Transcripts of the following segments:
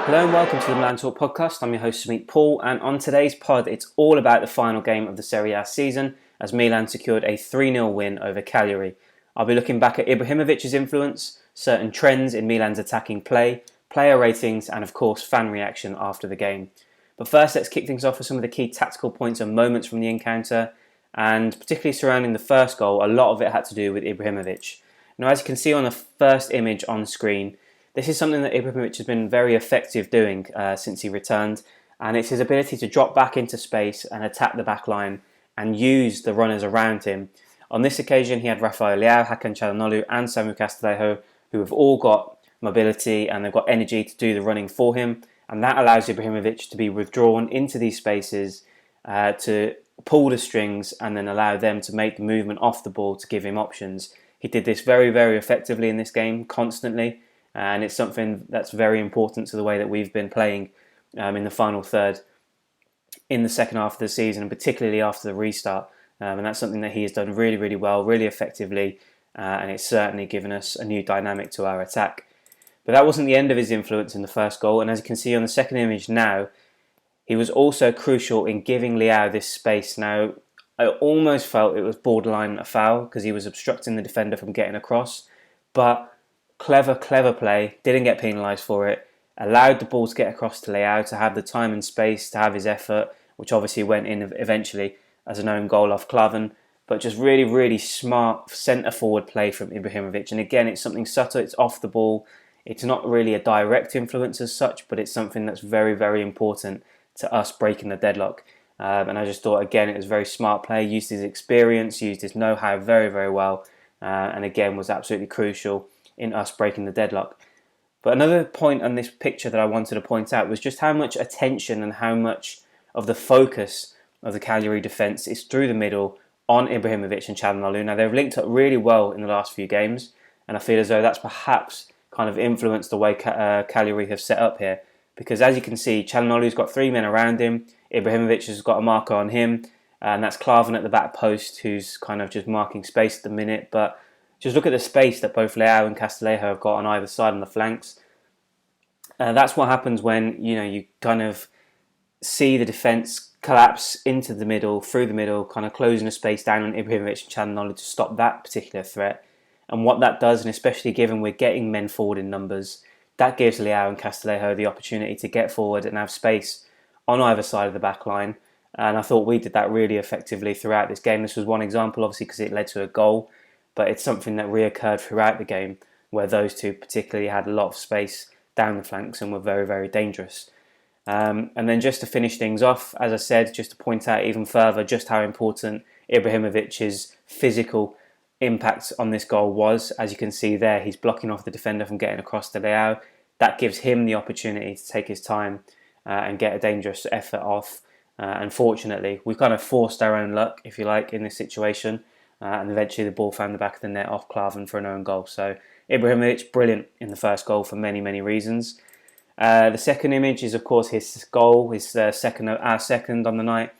Hello and welcome to the Milan Talk podcast. I'm your host Sumit Paul, and on today's pod it's all about the final game of the Serie A season as Milan secured a 3-0 win over Cagliari. I'll be looking back at Ibrahimovic's influence, certain trends in Milan's attacking play, player ratings and of course fan reaction after the game. But first let's kick things off with some of the key tactical points and moments from the encounter, and particularly surrounding the first goal, a lot of it had to do with Ibrahimovic. Now as you can see on the first image on screen, this is something that Ibrahimovic has been very effective doing since he returned, and it's his ability to drop back into space and attack the back line and use the runners around him. On this occasion, he had Rafael Leao, Hakan Çalhanoğlu and Samu Castillejo, who have all got mobility and they've got energy to do the running for him, and that allows Ibrahimovic to be withdrawn into these spaces to pull the strings and then allow them to make the movement off the ball to give him options. He did this very, very effectively in this game, constantly. And it's something that's very important to the way that we've been playing in the final third in the second half of the season, and particularly after the restart. And that's something that he has done really, really well, really effectively, and it's certainly given us a new dynamic to our attack. But that wasn't the end of his influence in the first goal, and as you can see on the second image now, he was also crucial in giving Leao this space. Now, I almost felt it was borderline a foul because he was obstructing the defender from getting across, but clever play, didn't get penalised for it, allowed the ball to get across to Leao to have the time and space to have his effort, which obviously went in eventually as an own goal off Klavan, but just really, really smart centre-forward play from Ibrahimovic. And again, it's something subtle, it's off the ball, it's not really a direct influence as such, but it's something that's very, very important to us breaking the deadlock. And I just thought, again, it was very smart play, used his experience, used his know-how very, very well, and again, was absolutely crucial in us breaking the deadlock. But another point on this picture that I wanted to point out was just how much attention and how much of the focus of the Cagliari defence is through the middle on Ibrahimovic and Çalhanoğlu. Now they've linked up really well in the last few games, and I feel as though that's perhaps kind of influenced the way Cagliari have set up here, because as you can see, Çalhanoğlu's got 3 men around him, Ibrahimovic has got a marker on him, and that's Klavan at the back post who's kind of just marking space at the minute. But just look at the space that both Leao and Castillejo have got on either side on the flanks. That's what happens when you kind of see the defence collapse into the middle, through the middle, kind of closing a space down on Ibrahimovic and Çalhanoğlu to stop that particular threat. And what that does, and especially given we're getting men forward in numbers, that gives Leao and Castillejo the opportunity to get forward and have space on either side of the back line. And I thought we did that really effectively throughout this game. This was one example, obviously, because it led to a goal. But it's something that reoccurred throughout the game where those two particularly had a lot of space down the flanks and were very, very dangerous. And then just to finish things off, as I said, just to point out even further just how important Ibrahimovic's physical impact on this goal was. As you can see there, he's blocking off the defender from getting across to Leao. That gives him the opportunity to take his time and get a dangerous effort off. Unfortunately, we've kind of forced our own luck, if you like, in this situation. And eventually the ball found the back of the net off Klavan for an own goal. So Ibrahimovic, brilliant in the first goal for many, many reasons. The second image is, of course, his goal, our second on the night.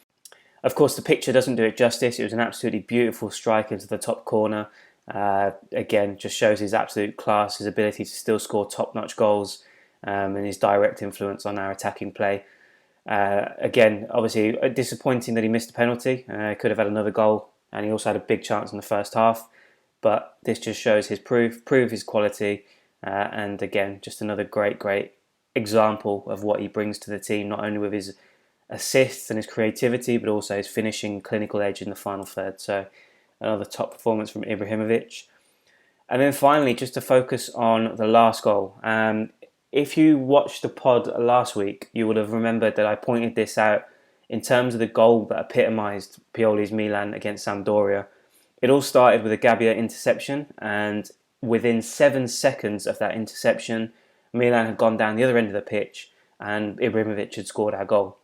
Of course, the picture doesn't do it justice. It was an absolutely beautiful strike into the top corner. Again, just shows his absolute class, his ability to still score top-notch goals, and his direct influence on our attacking play. Again, obviously, disappointing that he missed a penalty. Could have had another goal. And he also had a big chance in the first half. But this just shows his prove his quality. And again, just another great example of what he brings to the team, not only with his assists and his creativity, but also his finishing clinical edge in the final third. So another top performance from Ibrahimovic. And then finally, just to focus on the last goal. If you watched the pod last week, you would have remembered that I pointed this out in terms of the goal that epitomised Pioli's Milan against Sampdoria. It all started with a Gabbia interception, and within 7 seconds of that interception, Milan had gone down the other end of the pitch and Ibrahimovic had scored our goal.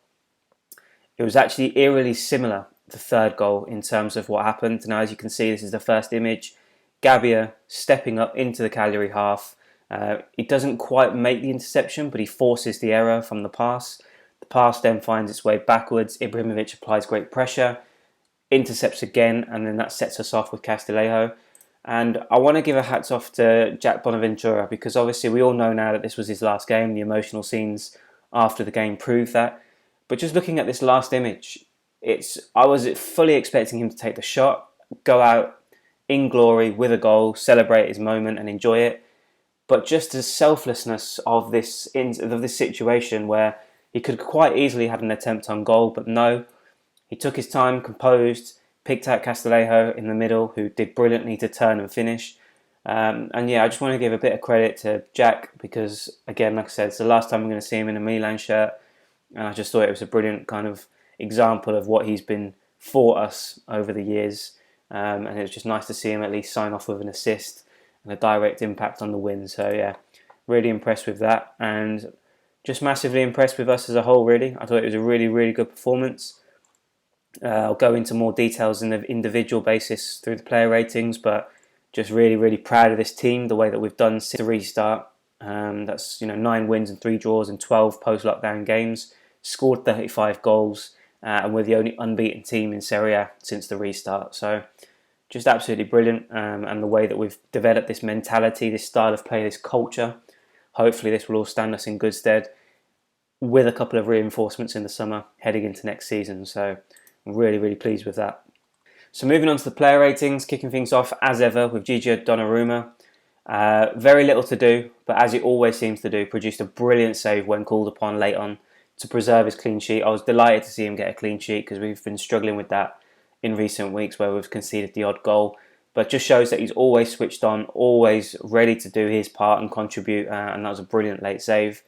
It was actually eerily similar, the third goal, in terms of what happened. Now, as you can see, this is the first image. Gabbia stepping up into the Cagliari half. He doesn't quite make the interception, but he forces the error from the pass. The pass then finds its way backwards. Ibrahimovic applies great pressure, intercepts again, and then that sets us off with Castillejo. And I want to give a hats off to Jack Bonaventura, because obviously we all know now that this was his last game. The emotional scenes after the game prove that. But just looking at this last image, I was fully expecting him to take the shot, go out in glory with a goal, celebrate his moment and enjoy it. But just the selflessness of this situation, where he could quite easily had an attempt on goal, but no, he took his time, composed, picked out Castillejo in the middle, who did brilliantly to turn and finish. And yeah, I just want to give a bit of credit to Jack, because again, like I said, it's the last time I'm going to see him in a Milan shirt, and I just thought it was a brilliant kind of example of what he's been for us over the years. And it was just nice to see him at least sign off with an assist and a direct impact on the win. So yeah, really impressed with that, and just massively impressed with us as a whole, really. I thought it was a really, really good performance. I'll go into more details in the individual basis through the player ratings, but just really, really proud of this team, the way that we've done since the restart. That's 9 wins and 3 draws in 12 post-lockdown games, scored 35 goals, and we're the only unbeaten team in Serie A since the restart. So just absolutely brilliant, and the way that we've developed this mentality, this style of play, this culture. Hopefully this will all stand us in good stead, with a couple of reinforcements in the summer heading into next season. So I'm really, really pleased with that. So moving on to the player ratings, kicking things off as ever with Gigio Donnarumma. Very little to do, but as he always seems to do, produced a brilliant save when called upon late on to preserve his clean sheet. I was delighted to see him get a clean sheet, because we've been struggling with that in recent weeks, where we've conceded the odd goal. But just shows that he's always switched on, always ready to do his part and contribute, and that was a brilliant late save.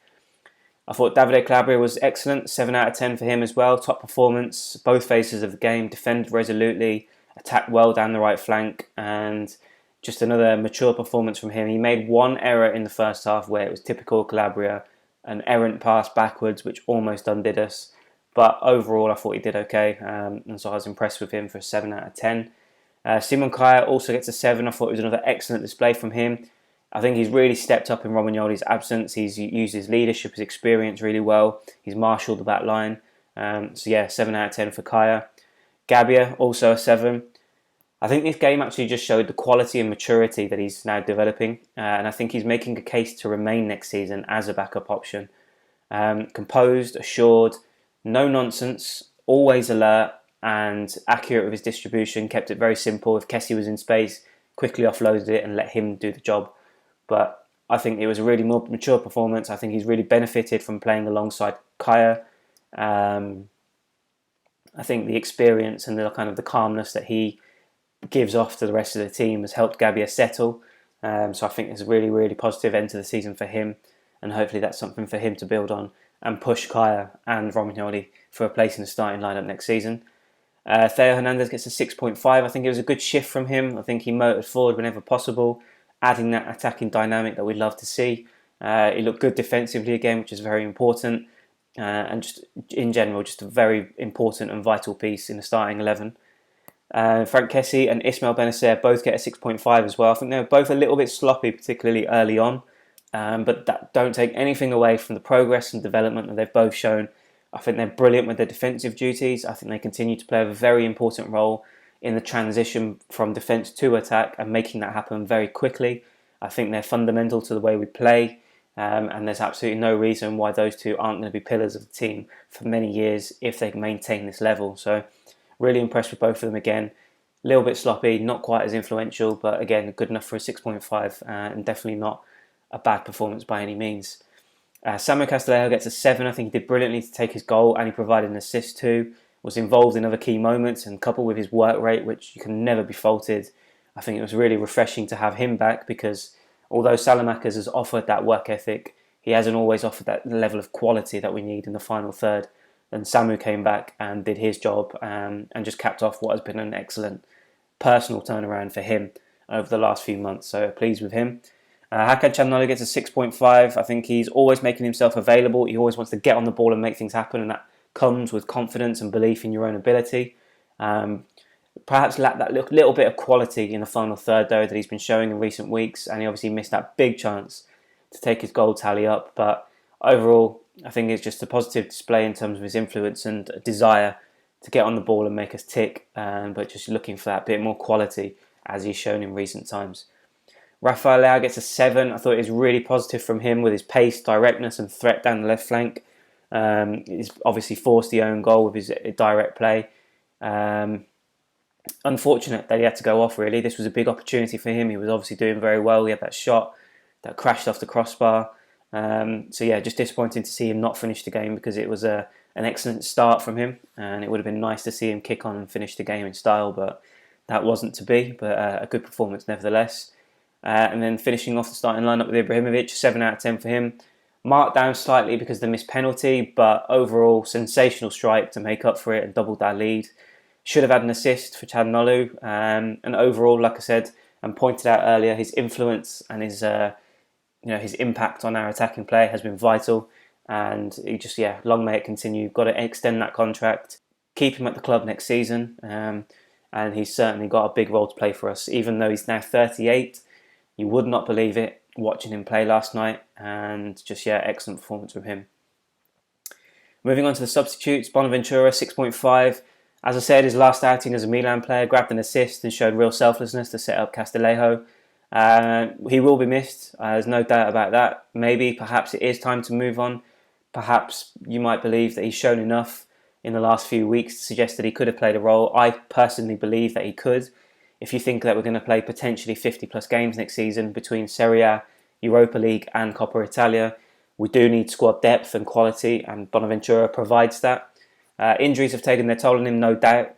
I thought Davide Calabria was excellent, 7 out of 10 for him as well. Top performance, both phases of the game, defended resolutely, attacked well down the right flank, and just another mature performance from him. He made one error in the first half where it was typical Calabria, an errant pass backwards which almost undid us. But overall I thought he did okay, and so I was impressed with him for a 7 out of 10. Simon Kjaer also gets a 7. I thought it was another excellent display from him. I think he's really stepped up in Romagnoli's absence. He's used his leadership, his experience really well. He's marshalled the back line. So yeah, 7 out of 10 for Kjaer. Gabbia, also a 7. I think this game actually just showed the quality and maturity that he's now developing. And I think he's making a case to remain next season as a backup option. Composed, assured, no nonsense, always alert and accurate with his distribution. Kept it very simple. If Kessie was in space, quickly offloaded it and let him do the job. But I think it was a really more mature performance. I think he's really benefited from playing alongside Kjaer. I think the experience and the kind of the calmness that he gives off to the rest of the team has helped Gabbia settle. So I think it's a really, really positive end to the season for him, and hopefully that's something for him to build on and push Kjaer and Romagnoli for a place in the starting lineup next season. Theo Hernandez gets a 6.5. I think it was a good shift from him. I think he motored forward whenever possible, adding that attacking dynamic that we'd love to see. He looked good defensively again, which is very important. And just in general, just a very important and vital piece in the starting 11. Frank Kessie and Ismail Benacer both get a 6.5 as well. I think they were both a little bit sloppy, particularly early on. But that don't take anything away from the progress and development that they've both shown. I think they're brilliant with their defensive duties. I think they continue to play a very important role in the transition from defence to attack and making that happen very quickly. I think they're fundamental to the way we play, and there's absolutely no reason why those two aren't going to be pillars of the team for many years if they can maintain this level. So really impressed with both of them again. A little bit sloppy, not quite as influential, but again, good enough for a 6.5, and definitely not a bad performance by any means. Samuel Castillejo gets a 7. I think he did brilliantly to take his goal, and he provided an assist too. Was involved in other key moments, and coupled with his work rate, which you can never be faulted, I think it was really refreshing to have him back, because although Salamakers has offered that work ethic, he hasn't always offered that level of quality that we need in the final third. And Samu came back and did his job, and just capped off what has been an excellent personal turnaround for him over the last few months. So pleased with him. Hakan Çalhanoğlu gets a 6.5. I think he's always making himself available. He always wants to get on the ball and make things happen, and that comes with confidence and belief in your own ability. Perhaps lacked that little bit of quality in the final third, though, that he's been showing in recent weeks, and he obviously missed that big chance to take his goal tally up. But overall, I think it's just a positive display in terms of his influence and desire to get on the ball and make us tick, but just looking for that bit more quality as he's shown in recent times. Rafael Leao gets a 7. I thought it was really positive from him with his pace, directness and threat down the left flank. He's obviously forced the own goal with his direct play. Unfortunate that he had to go off, really. This was a big opportunity for him. He was obviously doing very well. He had that shot that crashed off the crossbar. So yeah, just disappointing to see him not finish the game, because it was an excellent start from him, and it would have been nice to see him kick on and finish the game in style, but that wasn't to be. But a good performance nevertheless. And then finishing off the starting lineup with Ibrahimovic, 7 out of 10 for him. Marked down slightly because of the missed penalty, but overall sensational strike to make up for it and doubled our lead. Should have had an assist for Çalhanoğlu, and overall, like I said and pointed out earlier, his influence and his impact on our attacking play has been vital. And he just, long may it continue. Got to extend that contract, keep him at the club next season, and he's certainly got a big role to play for us. Even though he's now 38, you would not believe it watching him play last night, and just excellent performance from him. Moving on to the substitutes, Bonaventura 6.5. As I said, his last outing as a Milan player, grabbed an assist and showed real selflessness to set up Castillejo. He will be missed, there's no doubt about that. Perhaps it is time to move on. Perhaps you might believe that he's shown enough in the last few weeks to suggest that he could have played a role. I personally believe that he could. If you think that we're going to play potentially 50 plus games next season between Serie A, Europa League and Coppa Italia, we do need squad depth and quality, and Bonaventura provides that. Injuries have taken their toll on him, no doubt.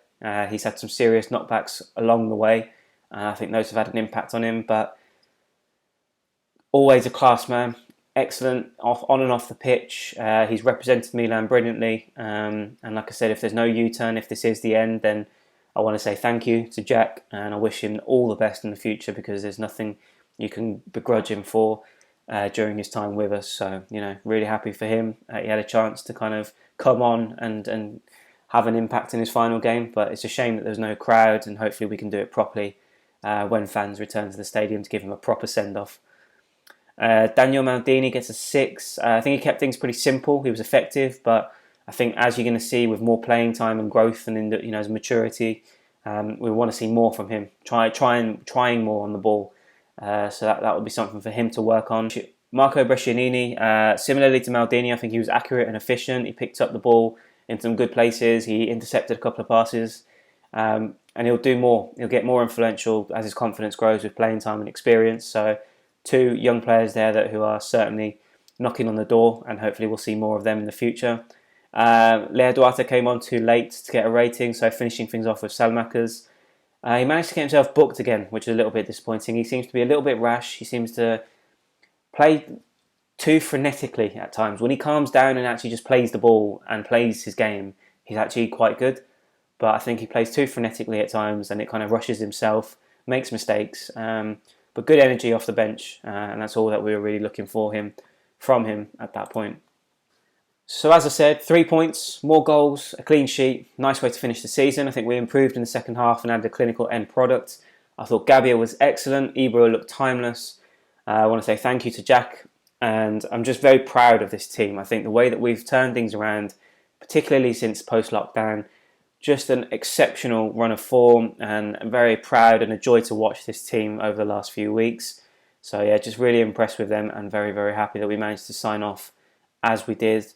He's had some serious knockbacks along the way, and I think those have had an impact on him, but always a class man. Excellent on and off the pitch. He's represented Milan brilliantly, and like I said, if there's no U-turn, if this is the end, then I want to say thank you to Jack, and I wish him all the best in the future, because there's nothing you can begrudge him for during his time with us. So, really happy for him. He had a chance to kind of come on and have an impact in his final game, but it's a shame that there's no crowd, and hopefully we can do it properly when fans return to the stadium to give him a proper send-off. Daniel Maldini gets a 6. I think he kept things pretty simple. He was effective, but I think, as you're going to see with more playing time and growth and in his maturity, we want to see more from him. Trying more on the ball. So that would be something for him to work on. Marco Brescianini, similarly to Maldini, I think he was accurate and efficient. He picked up the ball in some good places. He intercepted a couple of passes, and he'll do more. He'll get more influential as his confidence grows with playing time and experience. So 2 young players there who are certainly knocking on the door, and hopefully we'll see more of them in the future. Leo Duarte came on too late to get a rating, so finishing things off with Salmakers. He managed to get himself booked again, which is a little bit disappointing. He seems to be a little bit rash. He seems to play too frenetically at times. When he calms down and actually just plays the ball and plays his game, he's actually quite good. But I think he plays too frenetically at times, and it kind of rushes himself, makes mistakes. But good energy off the bench, and that's all that we were really looking from him at that point. So as I said, 3 points, more goals, a clean sheet, nice way to finish the season. I think we improved in the second half and had a clinical end product. I thought Gabbia was excellent, Ibra looked timeless. I want to say thank you to Jack, and I'm just very proud of this team. I think the way that we've turned things around, particularly since post-lockdown, just an exceptional run of form, and I'm very proud and a joy to watch this team over the last few weeks. So yeah, just really impressed with them, and very, very happy that we managed to sign off as we did.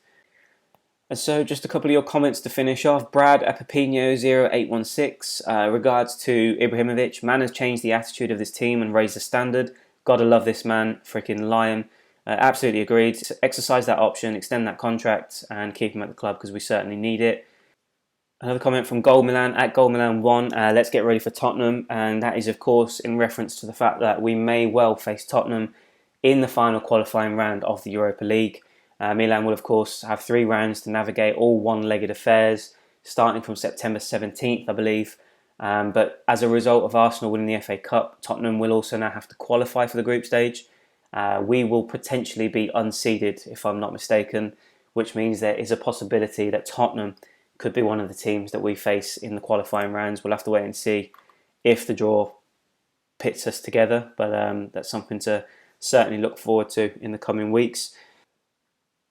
And so just a couple of your comments to finish off. Brad Apapino 0816, regards to Ibrahimovic. Man has changed the attitude of this team and raised the standard. Gotta love this man, freaking lion. Absolutely agreed. Exercise that option, extend that contract, and keep him at the club, because we certainly need it. Another comment from Goal Milan at Goal Milan 1. Let's get ready for Tottenham, and that is of course in reference to the fact that we may well face Tottenham in the final qualifying round of the Europa League. Milan will of course have 3 rounds to navigate, all one-legged affairs, starting from September 17th, I believe. But as a result of Arsenal winning the FA Cup, Tottenham will also now have to qualify for the group stage. We will potentially be unseeded, if I'm not mistaken, which means there is a possibility that Tottenham could be one of the teams that we face in the qualifying rounds. We'll have to wait and see if the draw pits us together, but that's something to certainly look forward to in the coming weeks.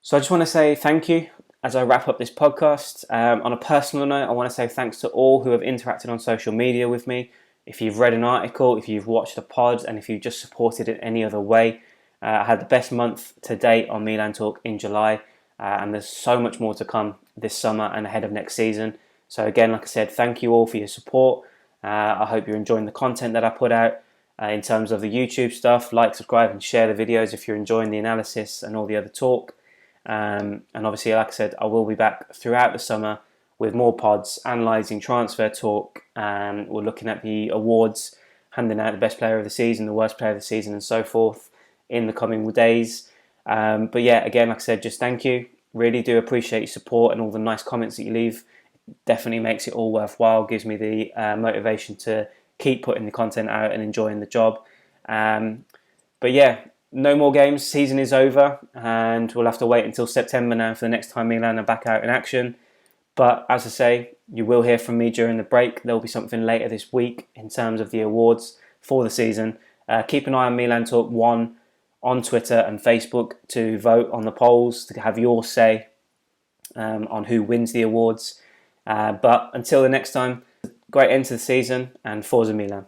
So I just want to say thank you as I wrap up this podcast. On a personal note, I want to say thanks to all who have interacted on social media with me. if you've read an article, if you've watched a pod, and if you've just supported it any other way. I had the best month to date on Milan Talk in July, and there's so much more to come this summer and ahead of next season. So again, like I said, thank you all for your support. I hope you're enjoying the content that I put out in terms of the YouTube stuff. Like, subscribe and share the videos if you're enjoying the analysis and all the other talk. And obviously, like I said, I will be back throughout the summer with more pods, analysing transfer talk, and we're looking at the awards, handing out the best player of the season, the worst player of the season, and so forth in the coming days. But yeah, again, like I said, just thank you. Really do appreciate your support and all the nice comments that you leave. Definitely makes it all worthwhile, gives me the motivation to keep putting the content out and enjoying the job. But yeah, no more games, season is over, and we'll have to wait until September now for the next time Milan are back out in action. But as I say, you will hear from me during the break. There will be something later this week in terms of the awards for the season. Keep an eye on Milan Talk 1 on Twitter and Facebook to vote on the polls, to have your say on who wins the awards. But until the next time, great end to the season, and Forza Milan.